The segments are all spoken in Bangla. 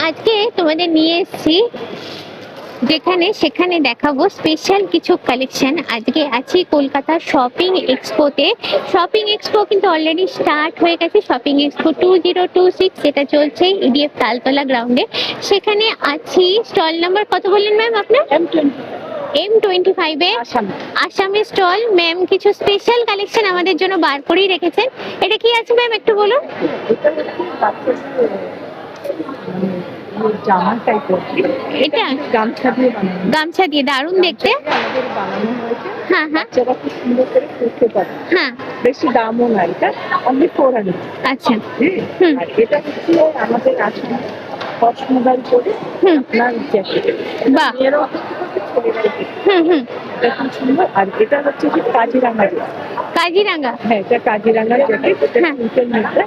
আজকে তোমাদের নিয়ে এসেছি যেখানে সেখানে দেখাবো স্পেশাল কিছু কালেকশন। আজকে আছি কলকাতা শপিং এক্সপোতে। শপিং এক্সপো কিন্তু অলরেডি স্টার্ট হয়ে গেছে। শপিং এক্সপো 2026 যেটা চলছে ইডিএফ তালতলা গ্রাউন্ডে, সেখানে আছি। স্টল নাম্বার কত বললেন ম্যাম আপনার? M25 এ আসামে স্টল। ম্যাম কিছু স্পেশাল কালেকশন আমাদের জন্য বার করেই রেখেছেন। এটা কি আছে ম্যাম একটু বলুন। জামা টাইপের, এটা গামছা দিয়ে বানানো, গামছা দিয়ে দারুণ দেখতে। আমাদের বানানো হয়েছে। হ্যাঁ হ্যাঁ বাচ্চারা খুব সুন্দর করে পরতে পারে। হ্যাঁ, বেশি দামও না, এটা অনলি 400। আচ্ছা। আর এটা হচ্ছে আমাদের আসাম পশ মোবাইল করে আপনার জ্যাকেট। বাহ। মেয়েরাও ছেলেরাও এটা খুব সুন্দর। আর এটা হচ্ছে যে কাজিরাঙ্গা। কাজিরাঙ্গা, হ্যাঁ, এটা কাজিরাঙ্গা জ্যাকেট। এটা সিম্পল মধ্যে,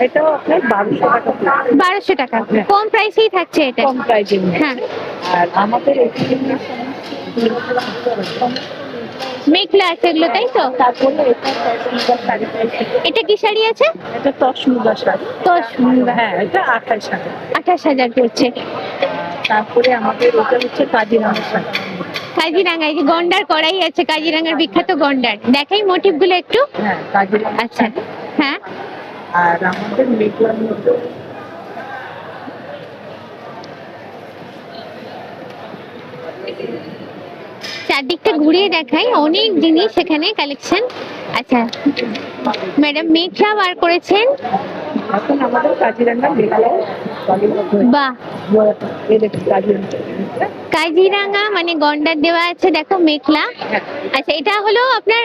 এটাও আপনার 1200 টাকা পড়বে। 1200 টাকা, কম প্রাইসেই থাকছে এটা। কম প্রাইসে। হ্যাঁ, আর আমাদের এখানে মেঘলা আছে এগুলো, তাই তো? তারপরে এটা তসমুগা শাড়ি পাইছে। এটা কি শাড়ি আছে? এটা তসমুগা শাড়ি। তসমুগা, হ্যাঁ, এটা 28,000। 28,000 পড়ছে। তারপরে আমাদের এটা হচ্ছে কাজিরাঙ্গা শাড়ি। কাজিরাঙ্গা, এই যে গন্ডার কড়াই আছে, কাজিরাঙ্গার বিখ্যাত গন্ডার। দেখাই মোটিভ গুলো একটু। হ্যাঁ, কাজিরাঙ্গা। আচ্ছা, হ্যাঁ। আর আমাদের মেঘলার মধ্যে চারদিকটা ঘুরিয়ে দেখাই, অনেক জিনিস এখানে কালেকশন। আচ্ছা, ম্যাডাম মেঘলা বার করেছেন। এখন আমাদের কাজিরাঙ্গা মেঘলা। বাহ, এই দেখুন কাজিরাঙ্গা। কাজিরাঙ্গা মানে গন্ডার দেওয়া আছে, দেখো মেঘলা। আচ্ছা, এটা হলো আপনার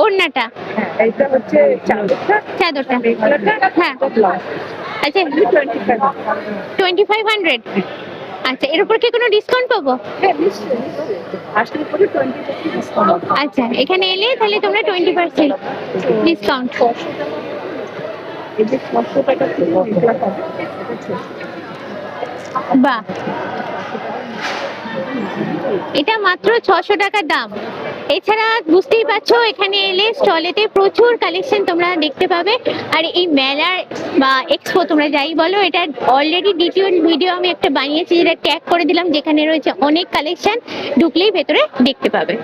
ওড়নাটা। হ্যাঁ, এটা হচ্ছে চাদরটা। চাদরটা, মেঘলাটা। হ্যাঁ। ব্লাউজ। আচ্ছা, 2500। আচ্ছা, এর উপর কি কোনো ডিসকাউন্ট পাবো? হ্যাঁ, নিশ্চয়ই। আসলে পরে 20% ডিসকাউন্ট। আচ্ছা, এখানে এলে তাহলে তোমরা 20% ডিসকাউন্ট। 600 টাকা। এই যে 600 টাকা মেঘলা পাবে। বাহ, এটা মাত্র 600 টাকা দাম। এছাড়া বুঝতেই পারছো এখানে এলে স্টলেতে প্রচুর কালেকশন তোমরা দেখতে পাবে। আর এই মেলার বা এক্সপো তোমরা যাই বলো, এটা অলরেডি ডিটেইল ভিডিও আমি একটা বানিয়েছি, যেটা ট্যাগ করে দিলাম, যেখানে রয়েছে অনেক কালেকশন। ঢুকলেই ভেতরে দেখতে পাবে।